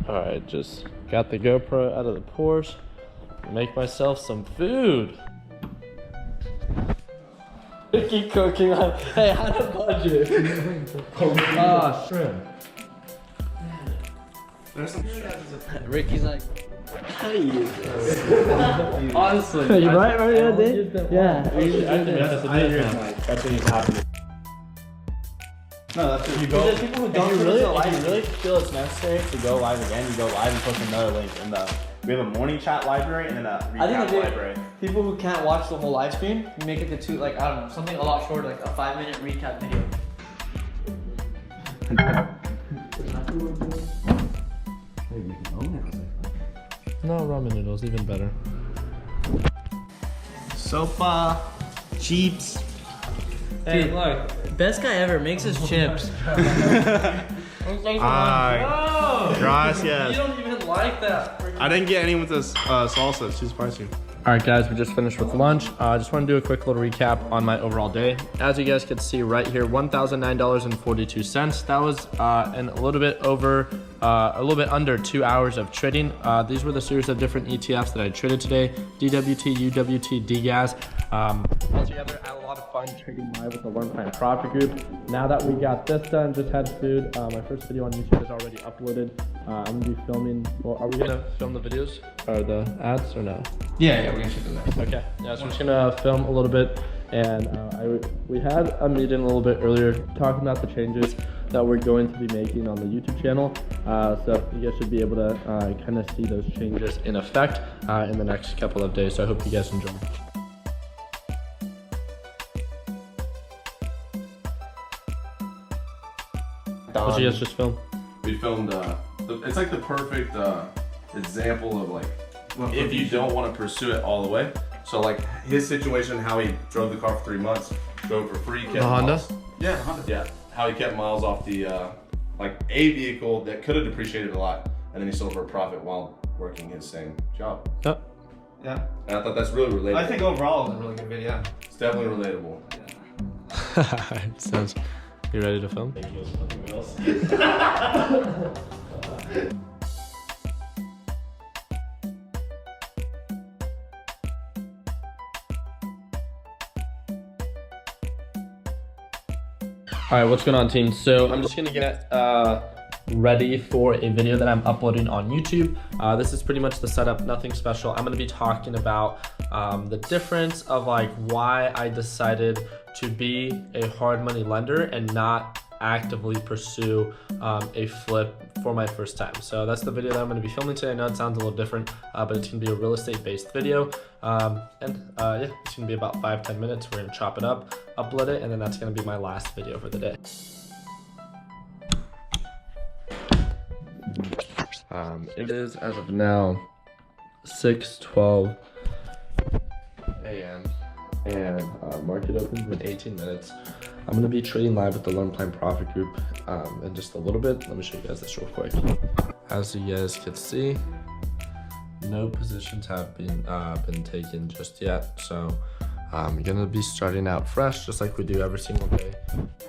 All right, just got the GoPro out of the Porsche. Make myself some food. Ricky cooking on, hey, how to budget? Shrimp. There's some Ricky's like, honestly. You right, dude? Yeah. That's what he's happening. No, that's You go. If you really feel it's necessary to go live again, you go live and post another link in the. We have a morning chat library and then a recap library. People who can't watch the whole live stream, you make it to two, like, I don't know, something a lot shorter, like a 5-minute recap video. No, ramen noodles, even better. Sopa, Jeeps. Hey, look, best guy ever makes his chips. Gracias. You don't even like that. I didn't get any with this salsa. It's too spicy. All right, guys, we just finished with lunch. I just want to do a quick little recap on my overall day. As you guys can see right here, $1,009.42. That was in a little bit under 2 hours of trading. These were the series of different ETFs that I traded today: DWT, UWT, DGAS. Altogether, I had a lot of fun trading live with the Learn Plan Profit Group. Now that we got this done, just had food. My first video on YouTube is already uploaded. I'm gonna be filming. Well, are we gonna film the videos or the ads or no? Yeah, we're gonna shoot them there. Okay, yeah, so I'm just gonna film a little bit, and we had a meeting a little bit earlier talking about the changes that we're going to be making on the YouTube channel. So you guys should be able to kind of see those changes in effect in the next couple of days. So I hope you guys enjoy. What did you guys just film? We filmed, it's like the perfect example of like, if you don't want to pursue it all the way. So like his situation, how he drove the car for 3 months, drove for free. The Honda? Yeah, Honda. Yeah, how he kept miles off the, like a vehicle that could have depreciated a lot, and then he sold for a profit while working his same job. Yep. Yeah. And I thought that's really relatable. I think overall it was a really good video. It's definitely relatable. Sounds. You ready to film? All right, what's going on, team? So I'm just gonna get ready for a video that I'm uploading on YouTube. This is pretty much the setup, nothing special. I'm gonna be talking about the difference of like why I decided to be a hard money lender and not actively pursue a flip for my first time. So that's the video that I'm going to be filming today. I know it sounds a little different, but it's going to be a real estate based video. Yeah, it's going to be about 5-10 minutes. We're going to chop it up, upload it, and then that's going to be my last video for the day. It is, as of now, 6:12 a.m. and market opens in 18 minutes. I'm going to be trading live with the Learn Plan Profit Group in just a little bit. Let me show you guys this real quick. As you guys can see, no positions have been taken just yet. So I'm going to be starting out fresh just like we do every single day.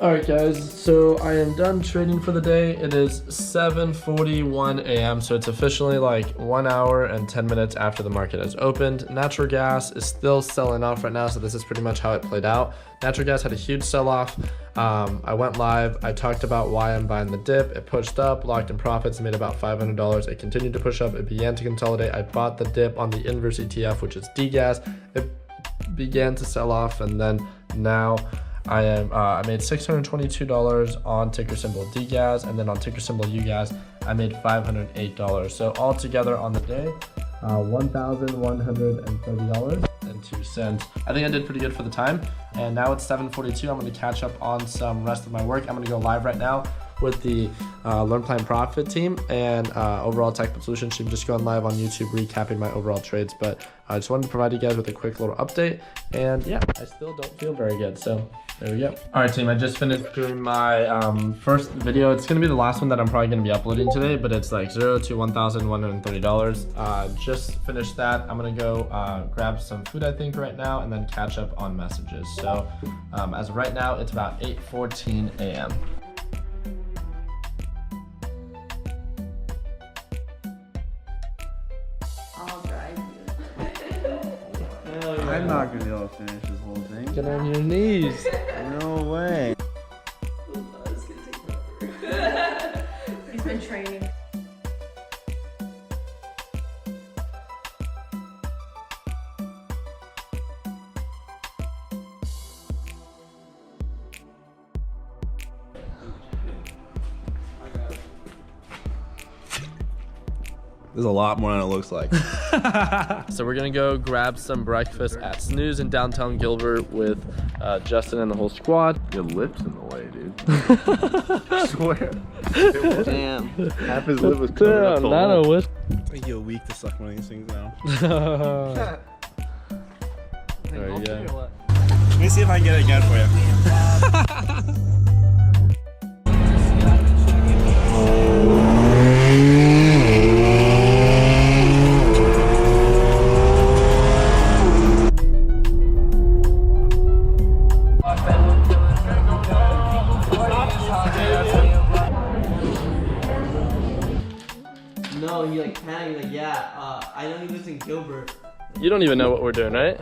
All right, guys, so I am done trading for the day. It is 7:41 a.m. So it's officially like 1 hour and 10 minutes after the market has opened. Natural gas is still selling off right now. So this is pretty much how it played out. Natural gas had a huge sell-off. I went live. I talked about why I'm buying the dip. It pushed up, locked in profits, made about $500. It continued to push up. It began to consolidate. I bought the dip on the inverse ETF, which is DGAS. It began to sell off, and then now I made $622 on ticker symbol DGAS, and then on ticker symbol UGAS I made $508. So altogether on the day, $1,130.02. I think I did pretty good for the time, and now it's 7:42. I'm going to catch up on some rest of my work. I'm going to go live right now with the Learn Plan Profit team and overall Tech Solutions. I'm just going live on YouTube recapping my overall trades, but I just wanted to provide you guys with a quick little update. And yeah, I still don't feel very good, so there we go. All right, team, I just finished doing my first video. It's gonna be the last one that I'm probably gonna be uploading today, but it's like $0 to $1,130. Just finished that. I'm gonna go grab some food, I think, right now, and then catch up on messages. So as of right now, it's about 8:14 a.m. I'm not gonna be able to finish this whole thing. Get on your knees. No way. He's been training. There's a lot more than it looks like. So we're gonna go grab some breakfast at Snooze in downtown Gilbert with Justin and the whole squad. Your lips in the way, dude. I swear. Damn. Half his lip was coming up the not hole. a wish. It's like you're weak to suck one of these things now. There you go. Let me see if I can get it again for you. No, he like panicked. Like, yeah, I know he lives in Gilbert. You don't even know what we're doing, right?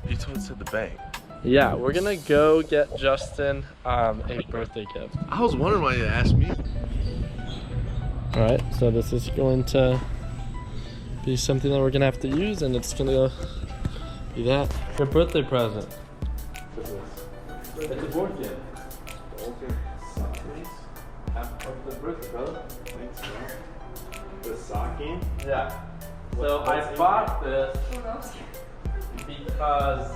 You told us at the bank. Yeah, we're gonna go get Justin a birthday gift. I was wondering why you asked me. All right, so this is going to be something that we're gonna have to use, and it's gonna be that. Your birthday present. It's a board game. Happy birthday, brother. Thanks, bro. The sock game? Yeah. So I bought this because.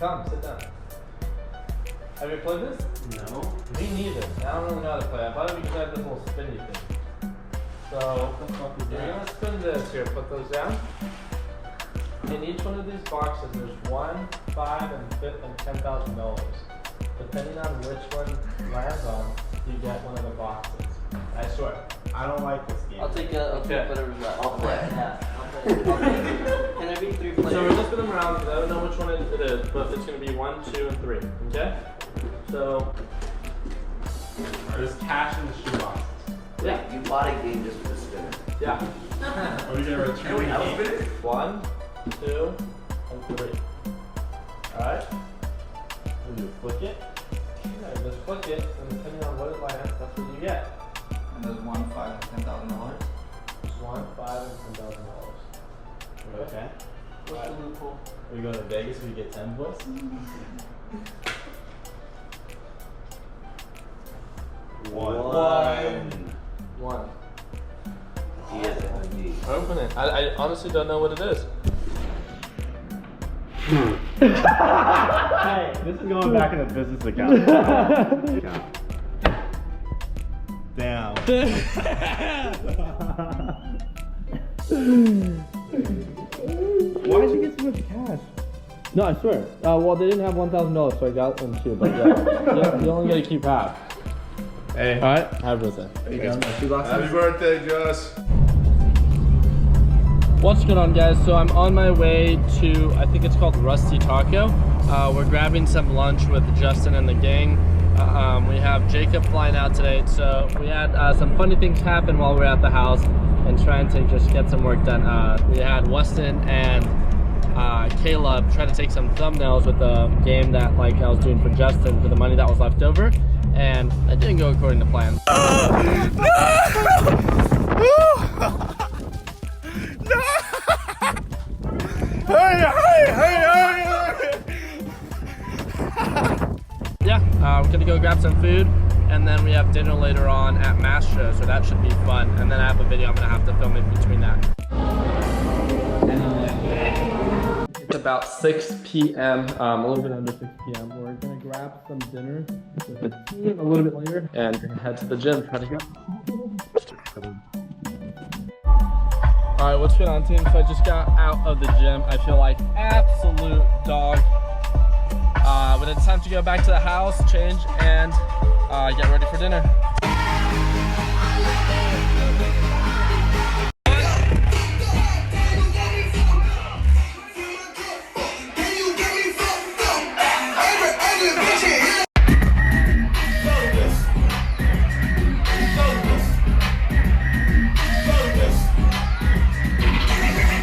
Come, sit down. Have you played this? No. Me neither. I don't really know how to play. I bought it because I have this little spinny thing. So you're gonna spin this here. Put those down. In each one of these boxes, there's $1, $5, and $10,000. Depending on which one lands on, you get one of the boxes. I swear. I don't like this game. I'll take whatever's left. I'll play. Yeah, I'll play. Can there be 3 players? So we're just spin them around because I don't know which one it is, but it's gonna be 1, 2, and 3. Okay? So there's cash in the shoe boxes. Yeah, you bought a game just for the spinner. Yeah. Are we gonna return the game? 1, 2, and 3. Alright? And you flick it. Yeah, just flick it, and depending on what it lands, that's what you get. And there's $1, $5, and $10,000. 1, 5, and $10,000. Okay. What's the loophole? We go to Vegas, we get 10 bucks. One. He has it. Me. Open it. I honestly don't know what it is. Hey, this is going back in the business account. Damn. Why did you get so much cash? No, I swear. Well, they didn't have $1,000, so I got them too. But yeah, you only gotta keep half. Hey. All right. Happy birthday. There you go. Happy birthday, Josh. What's going on, guys? So I'm on my way to, I think it's called Rusty Taco. We're grabbing some lunch with Justin and the gang. We have Jacob flying out today, so we had some funny things happen while we were at the house and trying to just get some work done. We had Weston and Caleb try to take some thumbnails with the game that I was doing for Justin for the money that was left over, and it didn't go according to plan. Yeah, we're gonna go grab some food, and then we have dinner later on at Mastro, so that should be fun. And then I have a video I'm gonna have to film in between that. It's about 6 p.m., a little bit under 6 p.m. We're gonna grab some dinner with the team a little bit later and head to the gym, try to go. All right, what's going on, team? So I just got out of the gym. I feel like absolute dog. But it's time to go back to the house, change, and get ready for dinner.